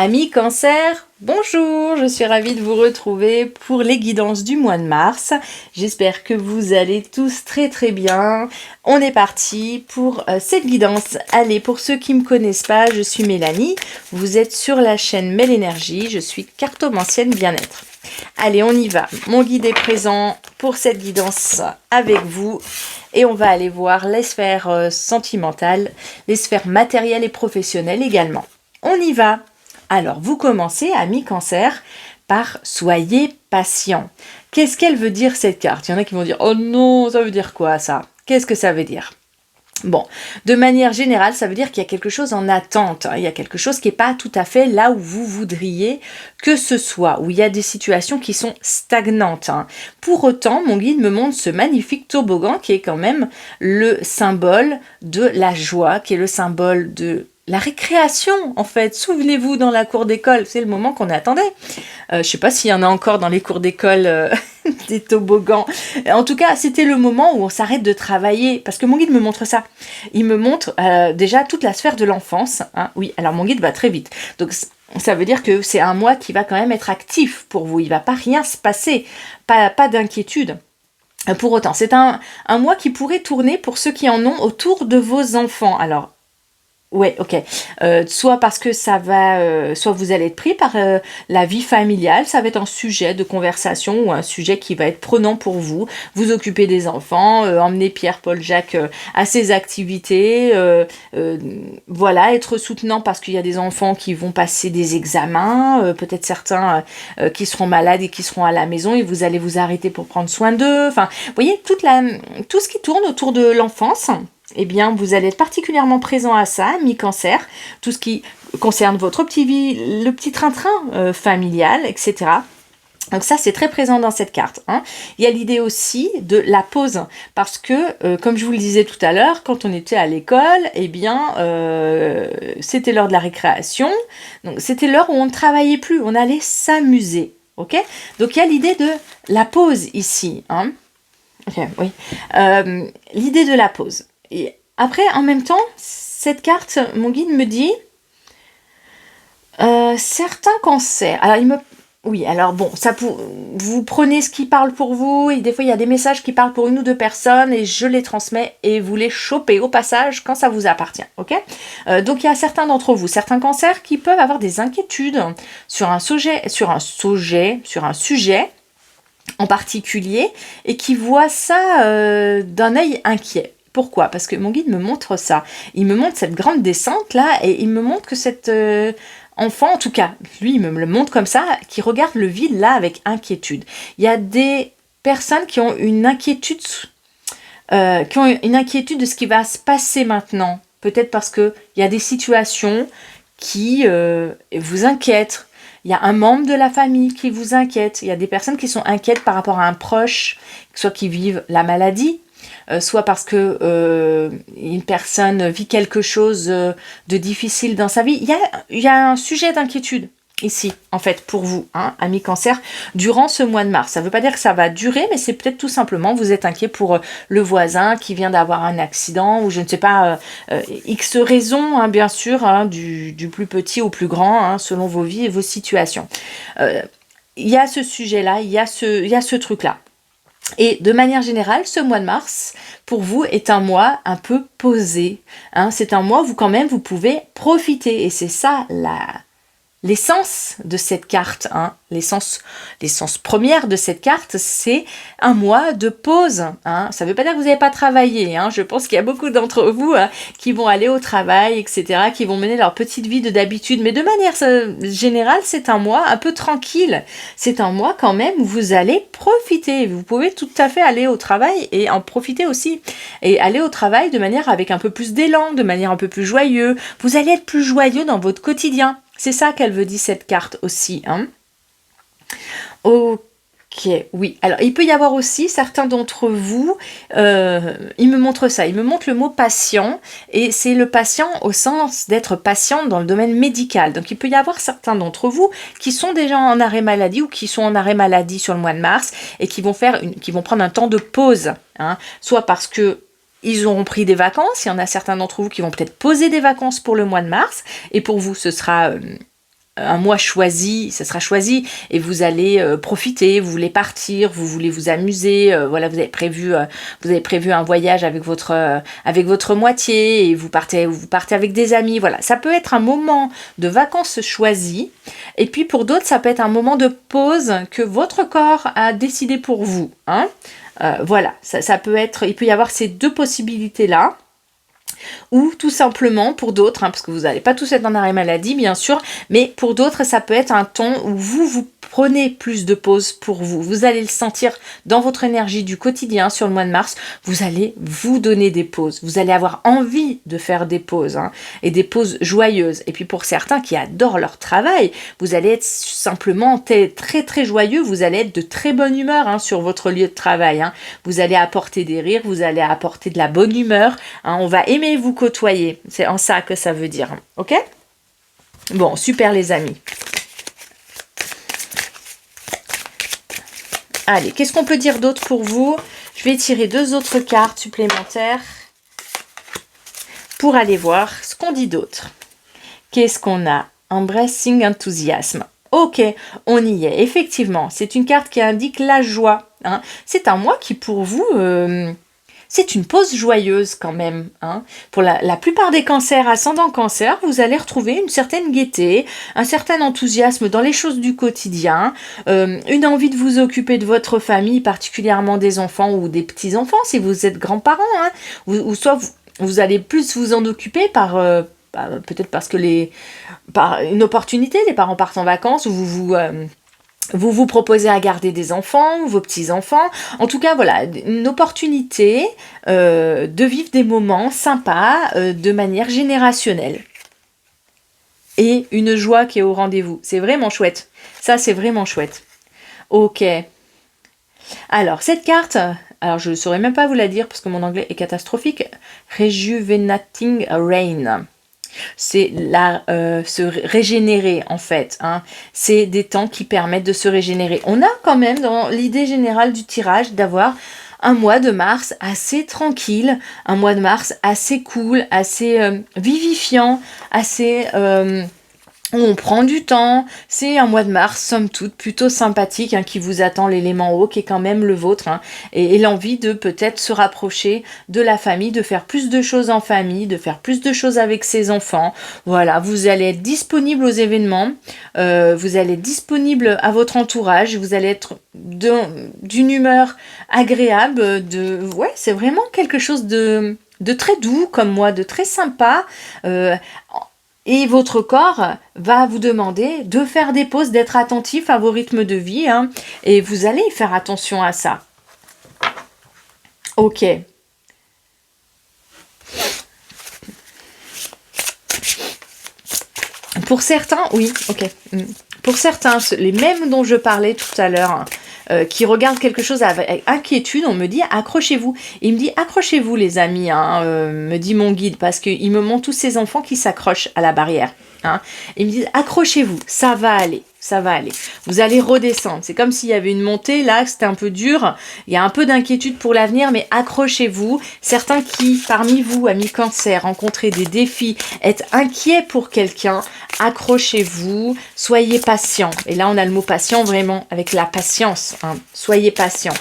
Amis Cancer, bonjour, je suis ravie de vous retrouver pour les guidances du mois de mars. J'espère que vous allez tous très bien. On est parti pour cette guidance. Allez, pour ceux qui ne me connaissent pas, je suis Mélanie. Vous êtes sur la chaîne Mel Énergie, je suis cartomancienne bien-être. Allez, on y va. Mon guide est présent pour cette guidance avec vous. Et on va aller voir les sphères sentimentales, les sphères matérielles et professionnelles également. On y va. Alors, vous commencez, amis Cancer, par « Soyez patient ». Qu'est-ce qu'elle veut dire cette carte? Il y en a qui vont dire « Oh non, ça veut dire quoi ça ?» Qu'est-ce que ça veut dire? Bon, de manière générale, ça veut dire qu'il y a quelque chose en attente. Il y a quelque chose qui n'est pas tout à fait là où vous voudriez que ce soit, où il y a des situations qui sont stagnantes. Pour autant, mon guide me montre ce magnifique toboggan qui est quand même le symbole de la joie, qui est le symbole de la récréation, en fait. Souvenez-vous, dans la cour d'école, c'est le moment qu'on attendait. Je ne sais pas s'il y en a encore dans les cours d'école des toboggans. En tout cas, c'était le moment où on s'arrête de travailler, parce que mon guide me montre ça. Il me montre déjà toute la sphère de l'enfance. Oui, alors mon guide va très vite. Donc, ça veut dire que c'est un mois qui va quand même être actif pour vous. Il ne va pas rien se passer, pas d'inquiétude. Pour autant, c'est un mois qui pourrait tourner pour ceux qui en ont autour de vos enfants. Alors, ouais, ok. Soit parce que ça va, soit vous allez être pris par la vie familiale, ça va être un sujet de conversation ou un sujet qui va être prenant pour vous. Vous occuper des enfants, emmener Pierre, Paul, Jacques à ses activités, voilà, être soutenant parce qu'il y a des enfants qui vont passer des examens, peut-être certains qui seront malades et qui seront à la maison et vous allez vous arrêter pour prendre soin d'eux. Enfin, vous voyez, tout ce qui tourne autour de l'enfance. Eh bien, vous allez être particulièrement présent à ça, mi-cancer, tout ce qui concerne votre le petit train-train familial, etc. Donc ça, c'est très présent dans cette carte. Il y a l'idée aussi de la pause, parce que, comme je vous le disais tout à l'heure, quand on était à l'école, eh bien, c'était l'heure de la récréation, donc c'était l'heure où on ne travaillait plus, on allait s'amuser, ok? Donc il y a l'idée de la pause ici, Okay, oui. L'idée de la pause. Et après, en même temps, cette carte, mon guide me dit certains cancers. Alors, oui, alors bon, vous prenez ce qui parle pour vous, et des fois, il y a des messages qui parlent pour une ou deux personnes, et je les transmets, et vous les chopez au passage quand ça vous appartient, ok? Donc, il y a certains d'entre vous, certains cancers qui peuvent avoir des inquiétudes sur un sujet en particulier, et qui voient ça d'un œil inquiet. Pourquoi? Parce que mon guide me montre ça. Il me montre cette grande descente là, et il me montre que cet enfant, en tout cas, lui, il me le montre comme ça, qui regarde le vide là avec inquiétude. Il y a des personnes qui ont une inquiétude, de ce qui va se passer maintenant. Peut-être parce que il y a des situations qui vous inquiètent. Il y a un membre de la famille qui vous inquiète. Il y a des personnes qui sont inquiètes par rapport à un proche, soit qui vivent la maladie, soit parce que une personne vit quelque chose de difficile dans sa vie. Il y a un sujet d'inquiétude ici, en fait, pour vous, amis cancer, durant ce mois de mars. Ça ne veut pas dire que ça va durer, mais c'est peut-être tout simplement, vous êtes inquiet pour le voisin qui vient d'avoir un accident, ou je ne sais pas, X raisons, bien sûr, du plus petit au plus grand, selon vos vies et vos situations. Il y a ce sujet-là, il y a ce truc-là. Et de manière générale, ce mois de mars, pour vous, est un mois un peu posé. C'est un mois où quand même, vous pouvez profiter. Et c'est ça l'essence de cette carte, l'essence première de cette carte, c'est un mois de pause. Ça ne veut pas dire que vous n'avez pas travaillé. Je pense qu'il y a beaucoup d'entre vous qui vont aller au travail, etc., qui vont mener leur petite vie d'habitude. Mais de manière générale, c'est un mois un peu tranquille. C'est un mois quand même où vous allez profiter. Vous pouvez tout à fait aller au travail et en profiter aussi. Et aller au travail de manière avec un peu plus d'élan, de manière un peu plus joyeux. Vous allez être plus joyeux dans votre quotidien. C'est ça qu'elle veut dire, cette carte aussi. Ok, oui. Alors, il peut y avoir aussi certains d'entre vous, il me montre ça, il me montre le mot patient, et c'est le patient au sens d'être patient dans le domaine médical. Donc, il peut y avoir certains d'entre vous qui sont déjà en arrêt maladie ou qui sont en arrêt maladie sur le mois de mars et qui vont prendre un temps de pause, soit parce que ils auront pris des vacances. Il y en a certains d'entre vous qui vont peut-être poser des vacances pour le mois de mars. Et pour vous, ce sera un mois choisi, ça sera choisi, et vous allez profiter, vous voulez partir, vous voulez vous amuser, voilà, vous avez prévu un voyage avec votre moitié, et vous partez avec des amis, voilà. Ça peut être un moment de vacances choisi, et puis pour d'autres, ça peut être un moment de pause que votre corps a décidé pour vous, hein. Voilà, ça peut être, il peut y avoir ces deux possibilités-là. Ou tout simplement pour d'autres, parce que vous n'allez pas tous être en arrêt maladie bien sûr, mais pour d'autres ça peut être un temps où vous prenez plus de pauses pour vous. Vous allez le sentir dans votre énergie du quotidien sur le mois de mars, vous allez vous donner des pauses, vous allez avoir envie de faire des pauses, et des pauses joyeuses. Et puis pour certains qui adorent leur travail, vous allez être simplement très très joyeux, vous allez être de très bonne humeur sur votre lieu de travail. Vous allez apporter des rires, vous allez apporter de la bonne humeur, on va aimer vous côtoyer, c'est en ça que ça veut dire, ok? Bon, super les amis. Allez, qu'est-ce qu'on peut dire d'autre pour vous? Je vais tirer 2 autres cartes supplémentaires pour aller voir ce qu'on dit d'autre. Qu'est-ce qu'on a? Embracing enthousiasme. Ok, on y est. Effectivement, c'est une carte qui indique la joie. C'est un mois qui pour vous... c'est une pause joyeuse quand même. Pour la plupart des cancers, ascendant cancer, vous allez retrouver une certaine gaieté, un certain enthousiasme dans les choses du quotidien, une envie de vous occuper de votre famille, particulièrement des enfants ou des petits-enfants, si vous êtes grands-parents, ou soit vous allez plus vous en occuper par... peut-être parce que par une opportunité, les parents partent en vacances, ou vous proposez à garder des enfants, vos petits-enfants. En tout cas, voilà, une opportunité de vivre des moments sympas de manière générationnelle. Et une joie qui est au rendez-vous. C'est vraiment chouette. Ça, c'est vraiment chouette. Ok. Alors, cette carte, alors je ne saurais même pas vous la dire parce que mon anglais est catastrophique. Rejuvenating Rain. C'est se régénérer en fait. C'est des temps qui permettent de se régénérer. On a quand même dans l'idée générale du tirage d'avoir un mois de mars assez tranquille, un mois de mars assez cool, assez vivifiant, assez... on prend du temps, c'est un mois de mars, somme toute, plutôt sympathique, qui vous attend l'élément eau, qui est quand même le vôtre, et l'envie de peut-être se rapprocher de la famille, de faire plus de choses en famille, de faire plus de choses avec ses enfants. Voilà, vous allez être disponible aux événements, vous allez être disponible à votre entourage, vous allez être d'une humeur agréable, ouais, c'est vraiment quelque chose de très doux comme moi, de très sympa, et votre corps va vous demander de faire des pauses, d'être attentif à vos rythmes de vie, et vous allez faire attention à ça. Ok. Pour certains, oui, ok. Pour certains, les mêmes dont je parlais tout à l'heure, qui regardent quelque chose avec inquiétude, on me dit accrochez-vous. Il me dit accrochez-vous les amis, me dit mon guide, parce qu'il me montre tous ces enfants qui s'accrochent à la barrière. Il me dit accrochez-vous, ça va aller. Ça va aller. Vous allez redescendre. C'est comme s'il y avait une montée, là, c'était un peu dur. Il y a un peu d'inquiétude pour l'avenir, mais accrochez-vous. Certains qui, parmi vous, amis cancer, rencontrez des défis, êtes inquiets pour quelqu'un, accrochez-vous, soyez patient. Et là, on a le mot patient vraiment avec la patience. Soyez patient.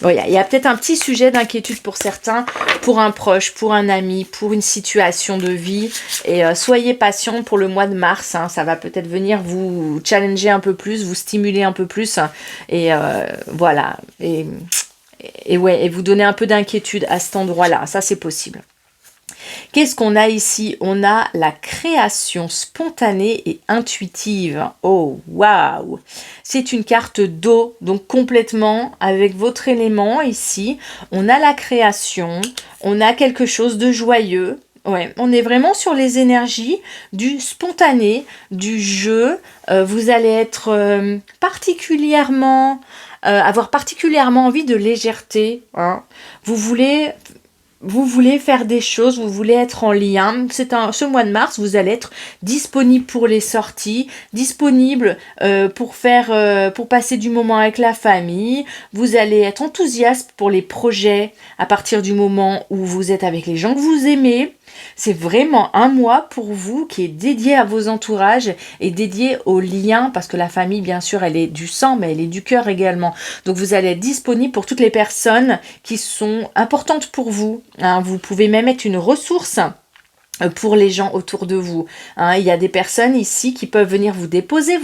Il y a peut-être un petit sujet d'inquiétude pour certains, pour un proche, pour un ami, pour une situation de vie. Et soyez patient pour le mois de mars. Ça va peut-être venir vous challenger un peu plus, vous stimuler un peu plus. Et voilà. Et vous donner un peu d'inquiétude à cet endroit-là. Ça, c'est possible. Qu'est-ce qu'on a ici? On a la création spontanée et intuitive. Oh, waouh! C'est une carte d'eau, donc complètement avec votre élément ici. On a la création, on a quelque chose de joyeux. Ouais, on est vraiment sur les énergies du spontané, du jeu. Vous allez être particulièrement... avoir particulièrement envie de légèreté. Vous voulez faire des choses, vous voulez être en lien. Ce mois de mars, vous allez être disponible pour les sorties, disponible pour passer du moment avec la famille. Vous allez être enthousiaste pour les projets à partir du moment où vous êtes avec les gens que vous aimez. C'est vraiment un mois pour vous qui est dédié à vos entourages et dédié aux liens, parce que la famille, bien sûr, elle est du sang, mais elle est du cœur également. Donc vous allez être disponible pour toutes les personnes qui sont importantes pour vous, hein. Vous pouvez même être une ressource pour les gens autour de vous, hein. Il y a des personnes ici qui peuvent venir vous déposer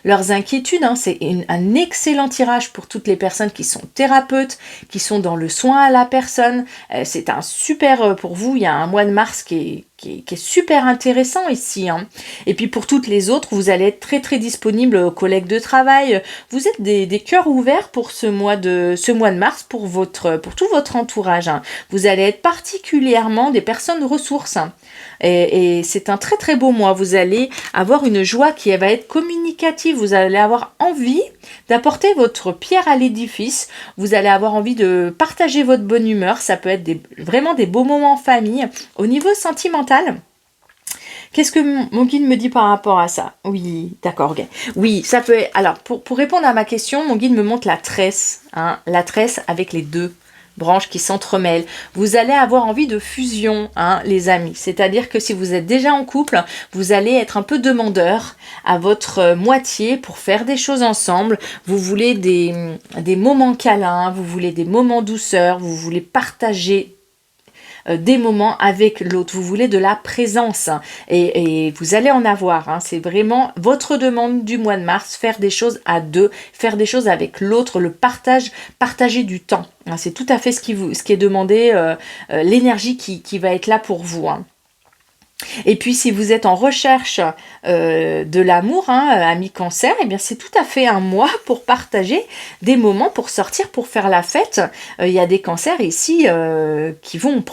leurs inquiétudes, hein. C'est un excellent tirage pour toutes les personnes qui sont thérapeutes, qui sont dans le soin à la personne. C'est un super pour vous. Il y a un mois de mars qui est super intéressant ici, hein. Et puis pour toutes les autres, vous allez être très très disponible aux collègues de travail. Vous êtes des cœurs ouverts pour ce mois de mars pour tout votre entourage, hein. Vous allez être particulièrement des personnes ressources, hein. Et c'est un très très beau mois. Vous allez avoir une joie qui va être communicative. Vous allez avoir envie d'apporter votre pierre à l'édifice. Vous allez avoir envie de partager votre bonne humeur. Ça peut être vraiment des beaux moments en famille. Au niveau sentimental, qu'est-ce que mon guide me dit par rapport à ça? Oui, d'accord, ok. Oui, ça peut être... Alors, pour répondre à ma question, mon guide me montre la tresse, hein, la tresse avec les deux branches qui s'entremêlent. Vous allez avoir envie de fusion, hein, les amis. C'est-à-dire que si vous êtes déjà en couple, vous allez être un peu demandeur à votre moitié pour faire des choses ensemble. Vous voulez des moments câlins, vous voulez des moments douceur, vous voulez partager des moments avec l'autre, vous voulez de la présence, hein, et vous allez en avoir, hein. C'est vraiment votre demande du mois de mars, faire des choses à deux, faire des choses avec l'autre, le partager du temps, hein. C'est tout à fait ce qui est demandé, l'énergie qui va être là pour vous, hein. Et puis si vous êtes en recherche de l'amour, hein, ami cancer, eh bien c'est tout à fait un mois pour partager des moments, pour sortir, pour faire la fête. Il y a des cancers ici qui vont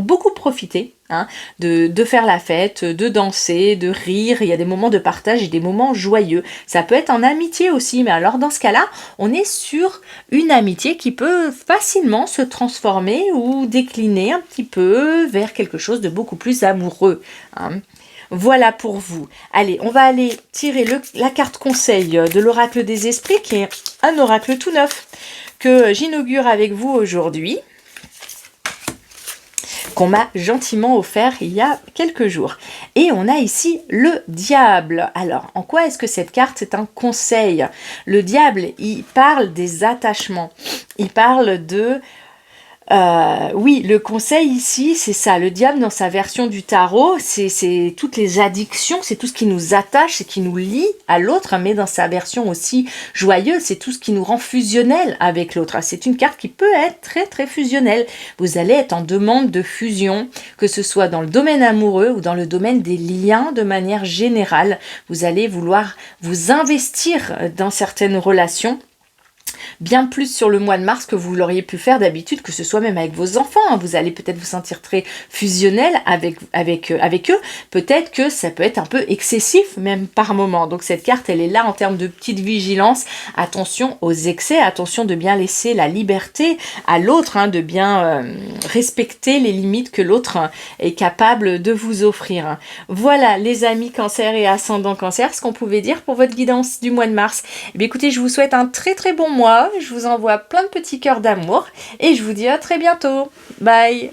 beaucoup profiter, hein, de faire la fête, de danser, de rire. Il y a des moments de partage et des moments joyeux. Ça peut être en amitié aussi, mais alors dans ce cas-là, on est sur une amitié qui peut facilement se transformer ou décliner un petit peu vers quelque chose de beaucoup plus amoureux, hein. Voilà pour vous. Allez, on va aller tirer la carte conseil de l'oracle des esprits, qui est un oracle tout neuf que j'inaugure avec vous aujourd'hui, qu'on m'a gentiment offert il y a quelques jours. Et on a ici le diable. Alors, en quoi est-ce que cette carte est un conseil? Le diable, il parle des attachements. Il parle de... oui, le conseil ici, c'est ça. Le diable, dans sa version du tarot, c'est toutes les addictions, c'est tout ce qui nous attache, c'est qui nous lie à l'autre, mais dans sa version aussi joyeuse, c'est tout ce qui nous rend fusionnel avec l'autre. C'est une carte qui peut être très très fusionnelle. Vous allez être en demande de fusion, que ce soit dans le domaine amoureux ou dans le domaine des liens de manière générale. Vous allez vouloir vous investir dans certaines relations, bien plus sur le mois de mars que vous l'auriez pu faire d'habitude, que ce soit même avec vos enfants, hein. Vous allez peut-être vous sentir très fusionnel avec eux. Peut-être que ça peut être un peu excessif, même par moment. Donc cette carte, elle est là en termes de petite vigilance. Attention aux excès, attention de bien laisser la liberté à l'autre, hein, de bien respecter les limites que l'autre est capable de vous offrir. Voilà, les amis cancer et ascendant cancer, ce qu'on pouvait dire pour votre guidance du mois de mars. Eh bien, écoutez, je vous souhaite un très très bon mois. Je vous envoie plein de petits cœurs d'amour et je vous dis à très bientôt. Bye!